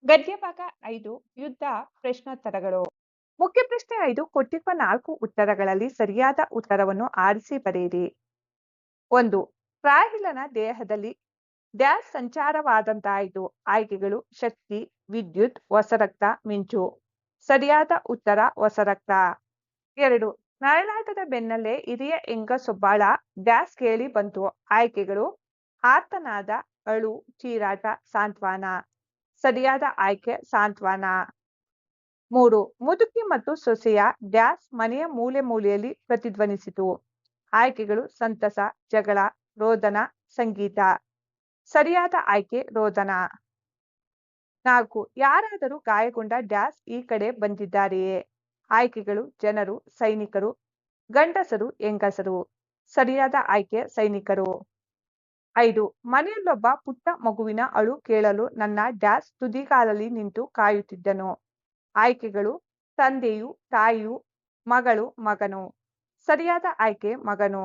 ಗದ್ಯ ಭಾಗ 5 ಯುದ್ಧ ಪ್ರಶ್ನೋತ್ತರಗಳು. ಮುಖ್ಯ ಪ್ರಶ್ನೆ 5 ಕೊಟ್ಟಿರುವ 4 ಉತ್ತರಗಳಲ್ಲಿ ಸರಿಯಾದ ಉತ್ತರವನ್ನು ಆರಿಸಿ ಬರೆಯಿರಿ. 1. ರಾಹಿಲನ ದೇಹದಲ್ಲಿ ಡ್ಯಾಶ್ ಸಂಚಾರವಾದಂತಾಯಿತು. ಆಯ್ಕೆಗಳು ಶಕ್ತಿ, ವಿದ್ಯುತ್, ಹೊಸರಕ್ತ, ಮಿಂಚು. ಸರಿಯಾದ ಉತ್ತರ ಹೊಸರಕ್ತ. 2. ನರಳಾಟದ ಬೆನ್ನಲ್ಲೇ ಹಿರಿಯ ಹೆಂಗಸೊಬ್ಬಳ ಡ್ಯಾಶ್ ಕೇಳಿ ಬಂತು. ಆಯ್ಕೆಗಳು ಆರ್ತನಾದ, ಅಳು, ಚೀರಾಟ, ಸಾಂತ್ವನ. ಸರಿಯಾದ ಆಯ್ಕೆ ಸಾಂತ್ವನ. 3. ಮುದುಕಿ ಮತ್ತು ಸೊಸೆಯ ಡ್ಯಾಶ್ ಮನೆಯ ಮೂಲೆ ಮೂಲೆಯಲ್ಲಿ ಪ್ರತಿಧ್ವನಿಸಿತು. ಆಯ್ಕೆಗಳು ಸಂತಸ, ಜಗಳ, ರೋದನ, ಸಂಗೀತ. ಸರಿಯಾದ ಆಯ್ಕೆ ರೋದನ. 4. ಯಾರಾದರೂ ಗಾಯಗೊಂಡ ಡ್ಯಾಶ್ ಈ ಕಡೆ ಬಂದಿದ್ದಾರೆಯೇ. ಆಯ್ಕೆಗಳು ಜನರು, ಸೈನಿಕರು, ಗಂಡಸರು, ಹೆಂಗಸರು. ಸರಿಯಾದ ಆಯ್ಕೆ ಸೈನಿಕರು. 5. ಮನೆಯಲ್ಲೊಬ್ಬ ಪುಟ್ಟ ಮಗುವಿನ ಅಳು ಕೇಳಲು ನನ್ನ ಡ್ಯಾಶ್ ತುದಿಗಾಲಲ್ಲಿ ನಿಂತು ಕಾಯುತ್ತಿದ್ದನು. ಆಯ್ಕೆಗಳು ತಂದೆಯು, ತಾಯಿಯು, ಮಗಳು, ಮಗನು. ಸರಿಯಾದ ಆಯ್ಕೆ ಮಗನು.